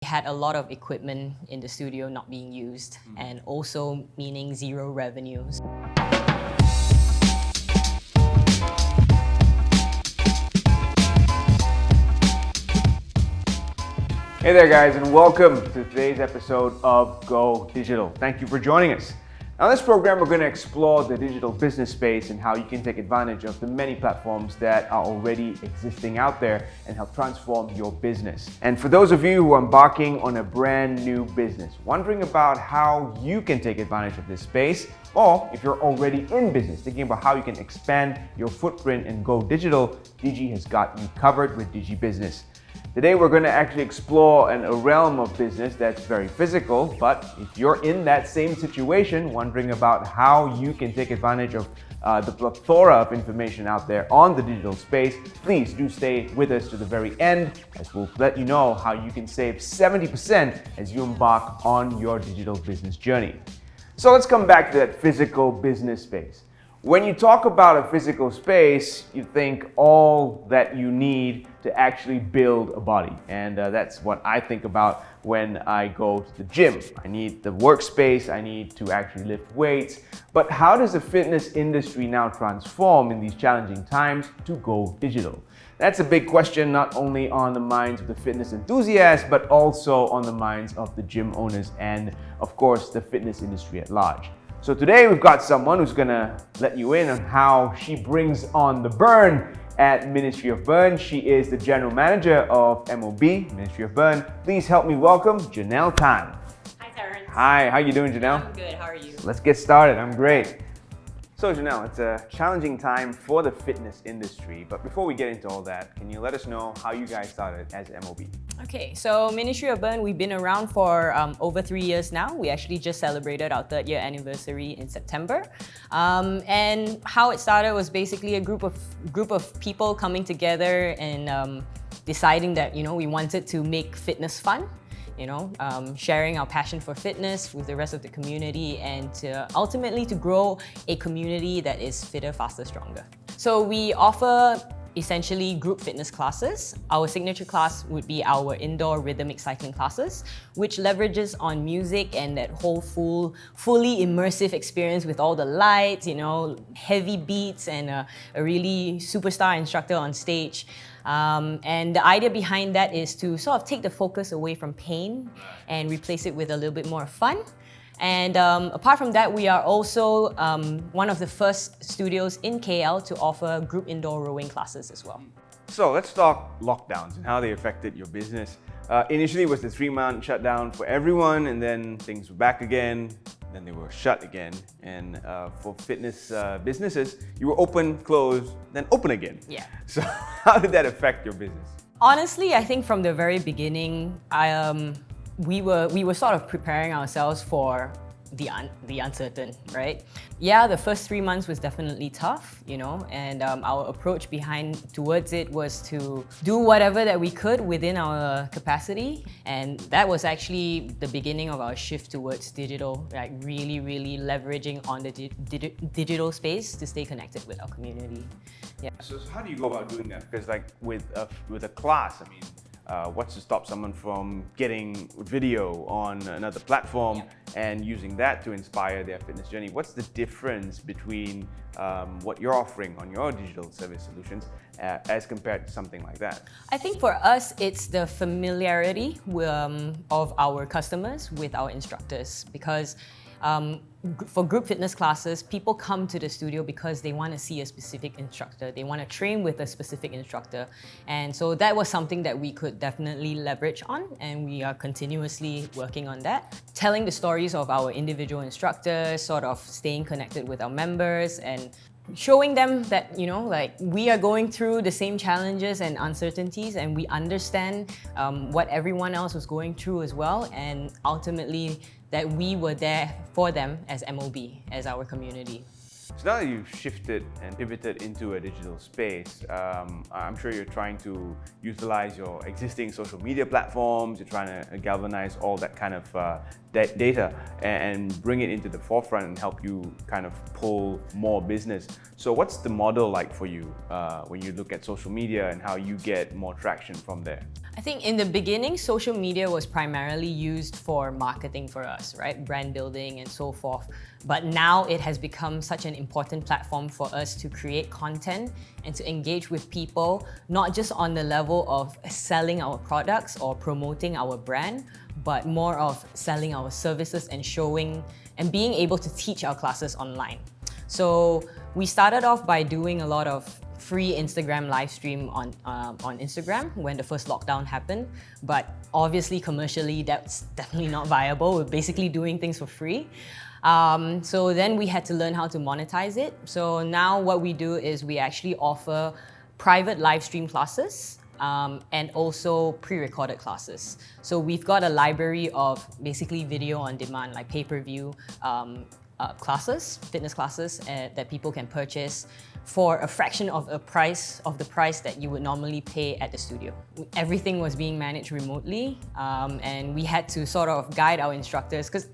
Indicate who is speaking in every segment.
Speaker 1: had a lot of equipment in the studio not being used, and also meaning zero revenues.
Speaker 2: Hey there guys, and welcome to today's episode of Go Digital. Thank you for joining us. Now in this program, we're going to explore the digital business space and how you can take advantage of the many platforms that are already existing out there and help transform your business. And for those of you who are embarking on a brand new business, wondering about how you can take advantage of this space, or if you're already in business, thinking about how you can expand your footprint and go digital, Digi has got you covered with Digi Business. Today we're going to actually explore a realm of business that's very physical, but if you're in that same situation, wondering about how you can take advantage of the plethora of information out there on the digital space, please do stay with us to the very end, as we'll let you know how you can save 70% as you embark on your digital business journey. So let's come back to that physical business space. When you talk about a physical space, you think all that you need to actually build a body. And that's what I think about when I go to the gym. I need the workspace, I need to actually lift weights. But how does the fitness industry now transform in these challenging times to go digital? That's a big question, not only on the minds of the fitness enthusiasts, but also on the minds of the gym owners and, of course, the fitness industry at large. So today we've got someone who's gonna let you in on how she brings on the burn at Ministry of Burn. She is the General Manager of MOB, Ministry of Burn. Please help me welcome Janell Tan.
Speaker 1: Hi, Terrence.
Speaker 2: Hi, how you doing, Janell?
Speaker 1: I'm good, how are you?
Speaker 2: Let's get started, I'm great. So Janell, it's a challenging time for the fitness industry, but before we get into all that, can you let us know how you guys started as MOB?
Speaker 1: Okay, so Ministry of Burn, we've been around for over 3 years now. We actually just celebrated our 3rd year anniversary in September. And how it started was basically a group of people coming together and deciding that, we wanted to make fitness fun. Sharing our passion for fitness with the rest of the community and ultimately to grow a community that is fitter, faster, stronger. So we offer essentially group fitness classes. Our signature class would be our indoor rhythmic cycling classes, which leverages on music and that whole fully immersive experience with all the lights, heavy beats and a really superstar instructor on stage. And the idea behind that is to sort of take the focus away from pain and replace it with a little bit more fun. And apart from that, we are also one of the first studios in KL to offer group indoor rowing classes as well.
Speaker 2: So let's talk lockdowns and how they affected your business. Initially it was the 3-month shutdown for everyone, and then things were back again, then they were shut again. And for fitness businesses, you were open, closed, then open again.
Speaker 1: Yeah.
Speaker 2: So how did that affect your business?
Speaker 1: Honestly, I think from the very beginning, we were sort of preparing ourselves for the uncertain, right? Yeah, the first 3 months was definitely tough, and our approach towards it was to do whatever that we could within our capacity, and that was actually the beginning of our shift towards digital, like really leveraging on the digital space to stay connected with our community. Yeah.
Speaker 2: So how do you go about doing that? Because like with a class, what's to stop someone from getting video on another platform and using that to inspire their fitness journey? What's the difference between what you're offering on your digital service solutions as compared to something like that?
Speaker 1: I think for us, it's the familiarity of our customers with our instructors, because for group fitness classes, people come to the studio because they want to see a specific instructor. They want to train with a specific instructor. And so that was something that we could definitely leverage on, and we are continuously working on that. Telling the stories of our individual instructors, sort of staying connected with our members and showing them that, we are going through the same challenges and uncertainties, and we understand what everyone else was going through as well, and ultimately that we were there for them as MOB, as our community.
Speaker 2: So now that you've shifted and pivoted into a digital space, I'm sure you're trying to utilize your existing social media platforms, you're trying to galvanize all that kind of data and bring it into the forefront and help you kind of pull more business. So what's the model like for you when you look at social media and how you get more traction from there?
Speaker 1: I think in the beginning, social media was primarily used for marketing for us, right? Brand building and so forth. But now it has become such an important platform for us to create content and to engage with people, not just on the level of selling our products or promoting our brand, but more of selling our services and showing and being able to teach our classes online. So we started off by doing a lot of free Instagram live stream on Instagram when the first lockdown happened, but obviously commercially that's definitely not viable. We're basically doing things for free. So then we had to learn how to monetize it. So now what we do is we actually offer private live stream classes and also pre-recorded classes. So we've got a library of basically video on demand, like pay-per-view classes, fitness classes that people can purchase for a fraction of the price that you would normally pay at the studio. Everything was being managed remotely, and we had to sort of guide our instructors, because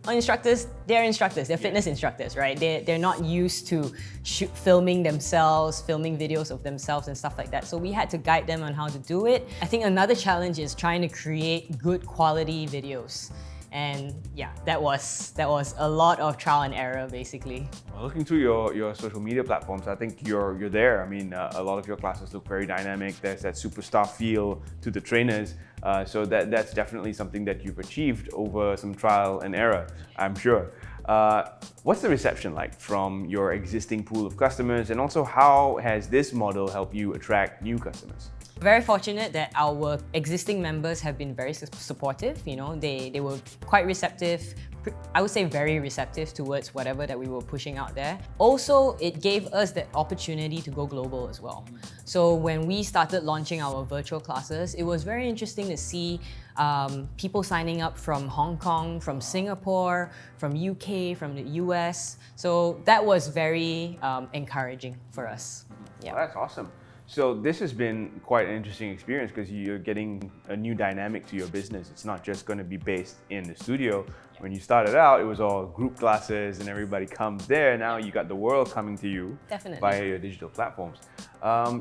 Speaker 1: they're fitness instructors, right? They're not used to filming themselves, filming videos of themselves and stuff like that. So we had to guide them on how to do it. I think another challenge is trying to create good quality videos. And yeah, that was a lot of trial and error, basically.
Speaker 2: Well, looking through your social media platforms, I think you're there. I mean, a lot of your classes look very dynamic. There's that superstar feel to the trainers. So that's definitely something that you've achieved over some trial and error, I'm sure. What's the reception like from your existing pool of customers, and also how has this model helped you attract new customers?
Speaker 1: Very fortunate that our existing members have been very supportive. You know, they were quite receptive. I would say very receptive towards whatever that we were pushing out there. Also, it gave us the opportunity to go global as well. So when we started launching our virtual classes, it was very interesting to see people signing up from Hong Kong, from Singapore, from UK, from the US. So that was very encouraging for us.
Speaker 2: Yeah. Well, that's awesome. So this has been quite an interesting experience because you're getting a new dynamic to your business. It's not just going to be based in the studio. When you started out, it was all group classes and everybody comes there. Now you got the world coming to you via your digital platforms.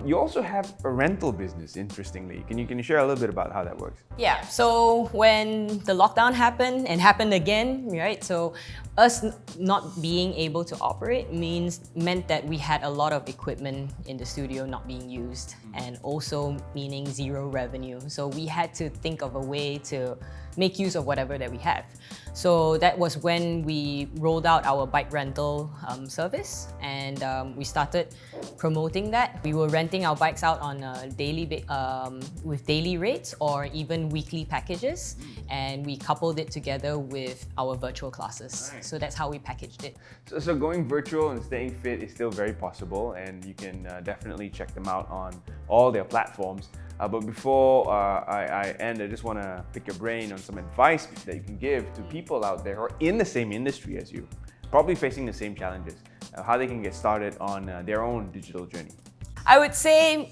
Speaker 2: You also have a rental business, interestingly. Can you share a little bit about how that works?
Speaker 1: Yeah, so when the lockdown happened and happened again, right? So us not being able to operate meant that we had a lot of equipment in the studio not being used, and also meaning zero revenue. So we had to think of a way to make use of whatever that we have. So that was when we rolled out our bike rental service, and we started promoting that. We were renting our bikes out on a with daily rates or even weekly packages, and we coupled it together with our virtual classes. Nice. So that's how we packaged it.
Speaker 2: So going virtual and staying fit is still very possible, and you can definitely check them out on all their platforms. But before I end, I just want to pick your brain on some advice that you can give to people out there who are in the same industry as you, probably facing the same challenges, how they can get started on their own digital journey.
Speaker 1: I would say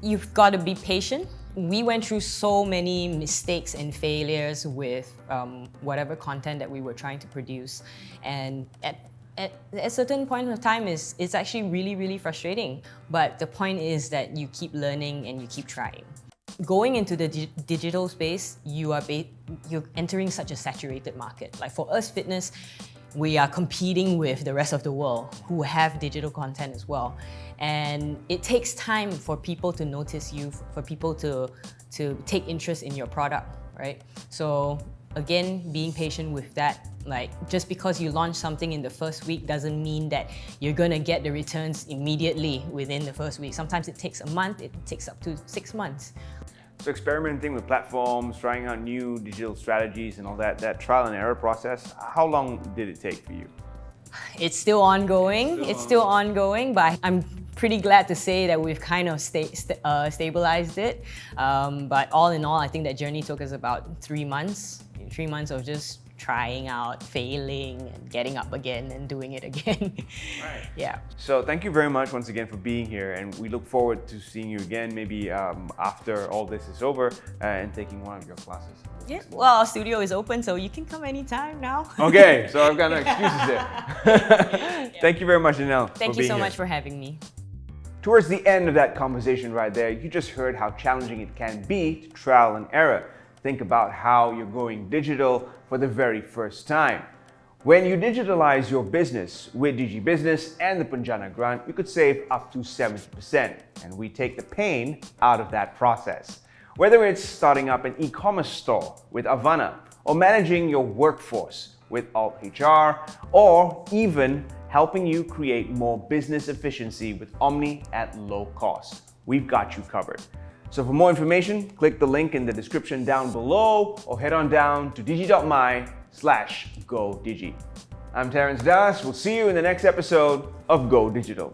Speaker 1: you've got to be patient. We went through so many mistakes and failures with whatever content that we were trying to produce, and at a certain point of time, it's actually really, really frustrating. But the point is that you keep learning and you keep trying. Going into the digital space, you're entering such a saturated market. Like for us, fitness, we are competing with the rest of the world who have digital content as well. And it takes time for people to notice you, for people to take interest in your product, right? So again, being patient with that. Like, just because you launch something in the first week doesn't mean that you're gonna get the returns immediately within the first week. Sometimes it takes a month, it takes up to 6 months.
Speaker 2: So experimenting with platforms, trying out new digital strategies and all that trial and error process, how long did it take for you?
Speaker 1: It's still ongoing. It's still ongoing, but I'm pretty glad to say that we've kind of stabilized it. But all in all, I think that journey took us about 3 months. 3 months of just trying out, failing, and getting up again and doing it again.
Speaker 2: Right.
Speaker 1: Yeah.
Speaker 2: So thank you very much once again for being here, and we look forward to seeing you again, maybe after all this is over, and taking one of your classes.
Speaker 1: Yeah. Well, our studio is open, so you can come anytime now.
Speaker 2: Okay, so I've got no excuses there. Thank you very much, Janell.
Speaker 1: Thank you so much for having me.
Speaker 2: Towards the end of that conversation right there, you just heard how challenging it can be to trial and error. Think about how you're going digital for the very first time. When you digitalize your business with Digi Business and the Punjana grant, you could save up to 70%, and we take the pain out of that process. Whether it's starting up an e-commerce store with Avana, or managing your workforce with Alt HR, or even helping you create more business efficiency with Omni at low cost, we've got you covered. So for more information, click the link in the description down below, or head on down to digi.my/GoDigi. I'm Terrence Das. We'll see you in the next episode of Go Digital.